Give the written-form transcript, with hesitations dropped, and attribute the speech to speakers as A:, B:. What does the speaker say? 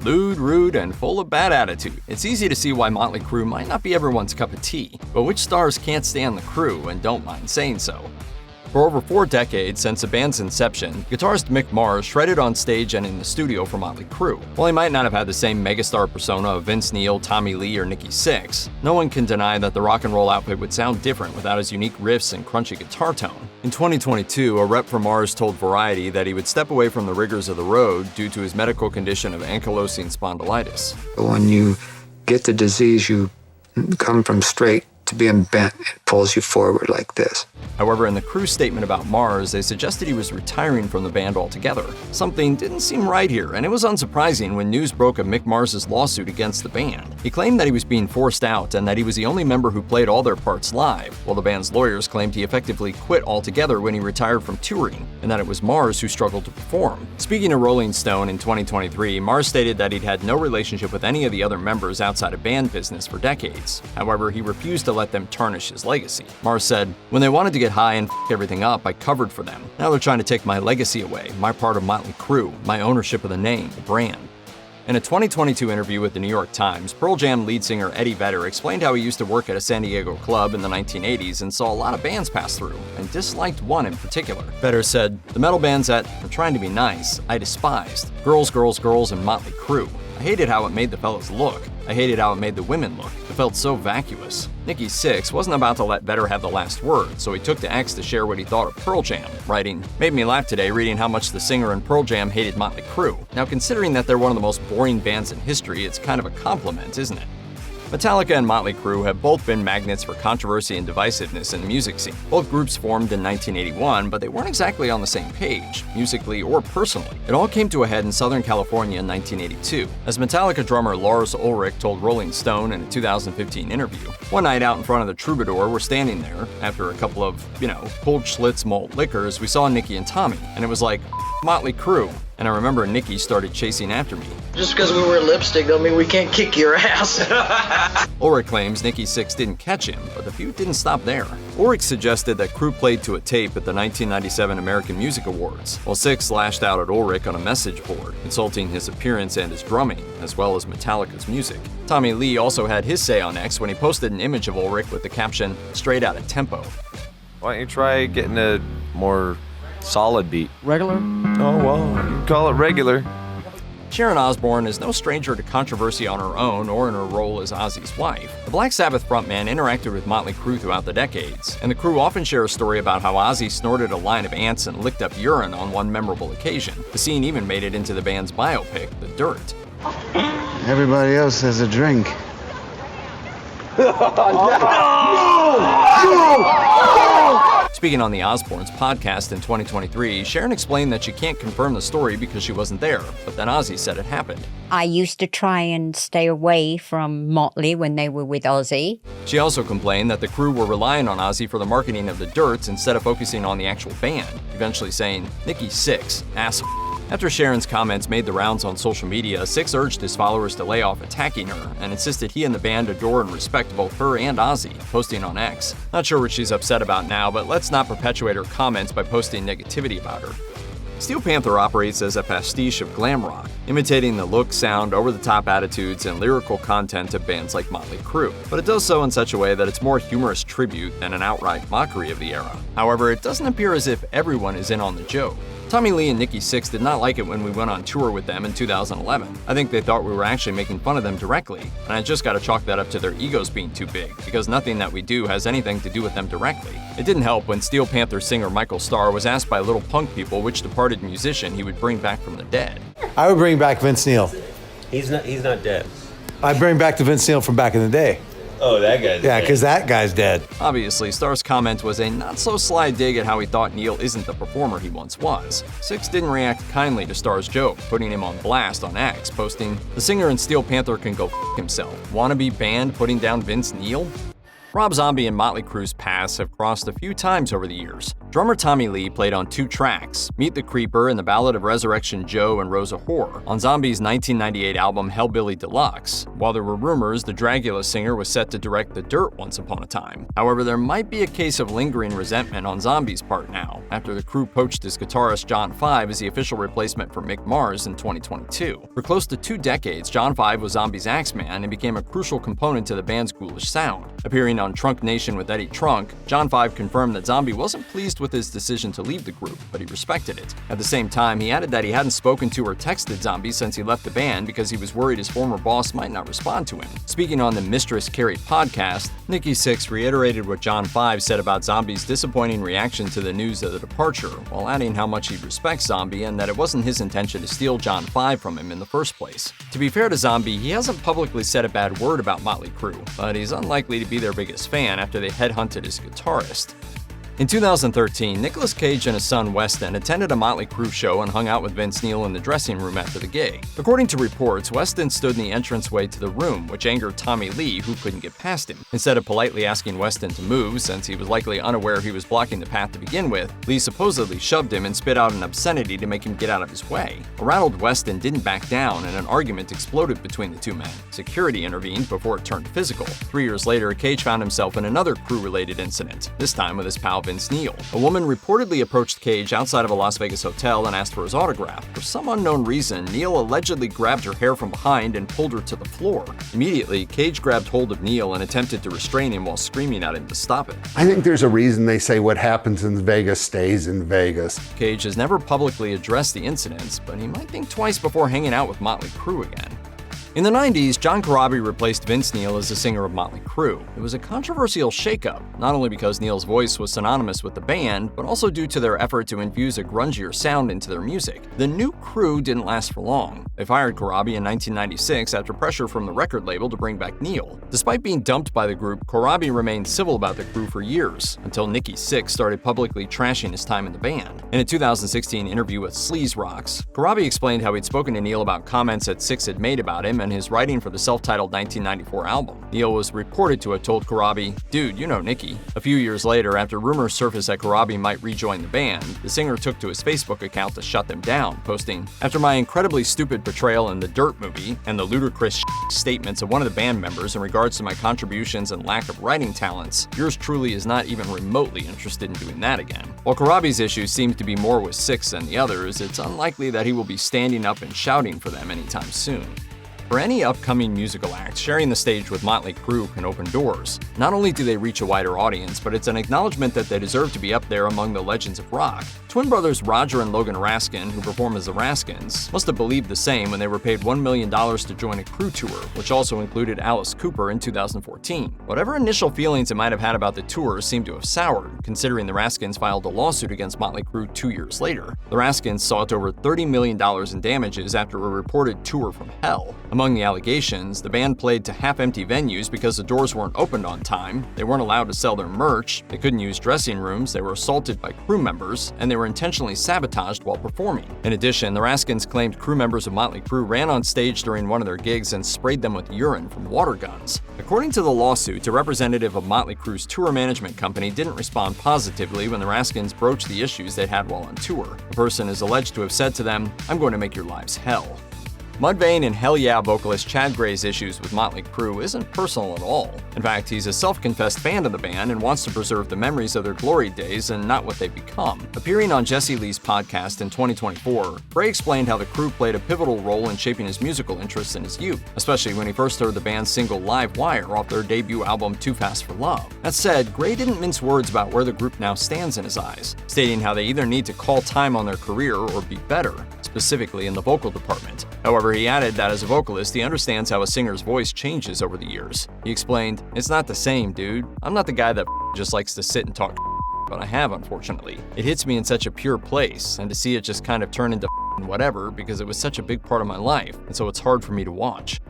A: lewd, rude, and full of bad attitude. It's easy to see why Motley Crue might not be everyone's cup of tea, but which stars can't stand the Crue and don't mind saying so? For over 4 decades since the band's inception, guitarist Mick Mars shredded on stage and in the studio for Motley Crue. While he might not have had the same megastar persona of Vince Neil, Tommy Lee, or Nikki Sixx, no one can deny that the rock and roll outfit would sound different without his unique riffs and crunchy guitar tone. In 2022, a rep for Mars told Variety that he would step away from the rigors of the road due to his medical condition of ankylosing spondylitis.
B: When you get the disease, you come from straight to being bent. It pulls you forward like this.
A: However, in the Crue statement about Mars, they suggested he was retiring from the band altogether. Something didn't seem right here, and it was unsurprising when news broke of Mick Mars' lawsuit against the band. He claimed that he was being forced out and that he was the only member who played all their parts live, while the band's lawyers claimed he effectively quit altogether when he retired from touring, and that it was Mars who struggled to perform. Speaking to Rolling Stone in 2023, Mars stated that he'd had no relationship with any of the other members outside of band business for decades. However, he refused to let them tarnish his legacy. Mars said, "When they wanted to get high and f everything up, I covered for them. Now they're trying to take my legacy away, my part of Motley Crue, my ownership of the name, the brand." In a 2022 interview with the New York Times, Pearl Jam lead singer Eddie Vedder explained how he used to work at a San Diego club in the 1980s and saw a lot of bands pass through, and disliked one in particular. Vedder said, "The metal bands that were trying to be nice, I despised. Girls, Girls, Girls, and Motley Crue. I hated how it made the fellas look. I hated how it made the women look. It felt so vacuous." Nikki Sixx wasn't about to let Vedder have the last word, so he took to X to share what he thought of Pearl Jam, writing, "Made me laugh today reading how much the singer in Pearl Jam hated Motley Crue. Now considering that they're one of the most boring bands in history, it's kind of a compliment, isn't it?" Metallica and Motley Crue have both been magnets for controversy and divisiveness in the music scene. Both groups formed in 1981, but they weren't exactly on the same page, musically or personally. It all came to a head in Southern California in 1982, as Metallica drummer Lars Ulrich told Rolling Stone in a 2015 interview. "One night out in front of the Troubadour, we're standing there. After a couple of, cold Schlitz malt liquors, we saw Nikki and Tommy, and it was like, Motley Crue. And I remember Nikki started chasing after me.
C: Just because we wear lipstick don't mean we can't kick your ass."
A: Ulrich claims Nikki Sixx didn't catch him, but the feud didn't stop there. Ulrich suggested that Crue played to a tape at the 1997 American Music Awards, while Sixx lashed out at Ulrich on a message board, insulting his appearance and his drumming, as well as Metallica's music. Tommy Lee also had his say on X when he posted an image of Ulrich with the caption, "Straight out of tempo."
D: Why don't you try getting a more solid beat?
E: Regular?
D: Oh, well, you can call it regular.
A: Sharon Osbourne is no stranger to controversy on her own or in her role as Ozzy's wife. The Black Sabbath frontman interacted with Motley Crue throughout the decades, and the Crue often share a story about how Ozzy snorted a line of ants and licked up urine on one memorable occasion. The scene even made it into the band's biopic, The Dirt.
F: Everybody else has a drink.
A: Speaking on the Osbournes podcast in 2023, Sharon explained that she can't confirm the story because she wasn't there, but then Ozzy said it happened.
G: I used to try and stay away from Motley when they were with Ozzy.
A: She also complained that the Crue were relying on Ozzy for the marketing of the Dirt instead of focusing on the actual band, eventually saying, "Nikki Sixx, asshole." After Sharon's comments made the rounds on social media, Sixx urged his followers to lay off attacking her and insisted he and the band adore and respect both her and Ozzy, posting on X. Not sure what she's upset about now, but let's not perpetuate her comments by posting negativity about her. Steel Panther operates as a pastiche of glam rock, imitating the look, sound, over-the-top attitudes, and lyrical content of bands like Motley Crue. But it does so in such a way that it's more humorous tribute than an outright mockery of the era. However, it doesn't appear as if everyone is in on the joke. Tommy Lee and Nikki Sixx did not like it when we went on tour with them in 2011. I think they thought we were actually making fun of them directly, and I just gotta chalk that up to their egos being too big, because nothing that we do has anything to do with them directly. It didn't help when Steel Panther singer Michael Starr was asked by Little Punk people which departed musician he would bring back from the dead.
H: I would bring back Vince Neil.
I: He's not dead.
H: I'd bring back the Vince Neil from back in the day.
I: Oh, that guy's
H: Yeah, because that guy's dead.
A: Obviously, Starr's comment was a not-so-sly dig at how he thought Neil isn't the performer he once was. Sixx didn't react kindly to Starr's joke, putting him on blast on X, posting, "The singer in Steel Panther can go f*** himself. Wannabe band putting down Vince Neil?" Rob Zombie and Motley Crue's paths have crossed a few times over the years. Drummer Tommy Lee played on 2 tracks, Meet the Creeper and The Ballad of Resurrection Joe and Rosa Hoare, on Zombie's 1998 album Hellbilly Deluxe, while there were rumors the Dragula singer was set to direct The Dirt once upon a time. However, there might be a case of lingering resentment on Zombie's part now, after the Crue poached his guitarist John Five as the official replacement for Mick Mars in 2022. For close to 2 decades, John Five was Zombie's axeman and became a crucial component to the band's ghoulish sound. Appearing on Trunk Nation with Eddie Trunk, John Five confirmed that Zombie wasn't pleased with his decision to leave the group, but he respected it. At the same time, he added that he hadn't spoken to or texted Zombie since he left the band because he was worried his former boss might not respond to him. Speaking on the Mistress Carrie podcast, Nikki Sixx reiterated what John Five said about Zombie's disappointing reaction to the news of the departure, while adding how much he respects Zombie and that it wasn't his intention to steal John Five from him in the first place. To be fair to Zombie, he hasn't publicly said a bad word about Motley Crue, but he's unlikely to be their biggest fan after they headhunted his guitarist. In 2013, Nicolas Cage and his son Weston attended a Motley Crue show and hung out with Vince Neil in the dressing room after the gig. According to reports, Weston stood in the entranceway to the room, which angered Tommy Lee, who couldn't get past him. Instead of politely asking Weston to move, since he was likely unaware he was blocking the path to begin with, Lee supposedly shoved him and spit out an obscenity to make him get out of his way. A rattled Weston didn't back down, and an argument exploded between the 2 men. Security intervened before it turned physical. 3 years later, Cage found himself in another Crue-related incident, this time with his pal Vince Neil. A woman reportedly approached Cage outside of a Las Vegas hotel and asked for his autograph. For some unknown reason, Neil allegedly grabbed her hair from behind and pulled her to the floor. Immediately, Cage grabbed hold of Neil and attempted to restrain him while screaming at him to stop it.
E: I think there's a reason they say what happens in Vegas stays in Vegas.
A: Cage has never publicly addressed the incidents, but he might think twice before hanging out with Motley Crue again. In the 90s, John Corabi replaced Vince Neil as the singer of Motley Crue. It was a controversial shakeup, not only because Neil's voice was synonymous with the band, but also due to their effort to infuse a grungier sound into their music. The new Crue didn't last for long. They fired Corabi in 1996 after pressure from the record label to bring back Neil. Despite being dumped by the group, Corabi remained civil about the Crue for years, until Nikki Sixx started publicly trashing his time in the band. In a 2016 interview with Sleaze Rocks, Corabi explained how he'd spoken to Neil about comments that Sixx had made about him and his writing for the self-titled 1994 album. Neil was reported to have told Corabi, "Dude, you know Nikki." A few years later, after rumors surfaced that Corabi might rejoin the band, the singer took to his Facebook account to shut them down, posting, "After my incredibly stupid portrayal in the Dirt movie and the ludicrous statements of one of the band members in regards to my contributions and lack of writing talents, yours truly is not even remotely interested in doing that again." While Corabi's issues seem to be more with Sixx than the others, it's unlikely that he will be standing up and shouting for them anytime soon. For any upcoming musical act, sharing the stage with Motley Crue can open doors. Not only do they reach a wider audience, but it's an acknowledgement that they deserve to be up there among the legends of rock. Twin brothers Roger and Logan Raskin, who perform as the Raskins, must have believed the same when they were paid $1 million to join a Crue tour, which also included Alice Cooper in 2014. Whatever initial feelings it might have had about the tour seem to have soured, considering the Raskins filed a lawsuit against Motley Crue 2 years later. The Raskins sought over $30 million in damages after a reported tour from hell. Among the allegations, the band played to half-empty venues because the doors weren't opened on time, they weren't allowed to sell their merch, they couldn't use dressing rooms, they were assaulted by crew members, and they were intentionally sabotaged while performing. In addition, the Raskins claimed crew members of Motley Crue ran on stage during one of their gigs and sprayed them with urine from water guns. According to the lawsuit, a representative of Motley Crue's tour management company didn't respond positively when the Raskins broached the issues they had while on tour. The person is alleged to have said to them, "I'm going to make your lives hell." Mudvayne and Hell Yeah vocalist Chad Gray's issues with Motley Crue isn't personal at all. In fact, he's a self-confessed fan of the band and wants to preserve the memories of their glory days and not what they've become. Appearing on Jesse Lee's podcast in 2024, Gray explained how the Crue played a pivotal role in shaping his musical interests in his youth, especially when he first heard the band's single Live Wire off their debut album Too Fast for Love. That said, Gray didn't mince words about where the group now stands in his eyes, stating how they either need to call time on their career or be better, specifically in the vocal department. However, he added that as a vocalist, he understands how a singer's voice changes over the years. He explained, "It's not the same, dude. I'm not the guy that just likes to sit and talk, but I have, unfortunately. It hits me in such a pure place, and to see it just kind of turn into whatever because it was such a big part of my life, and so it's hard for me to watch."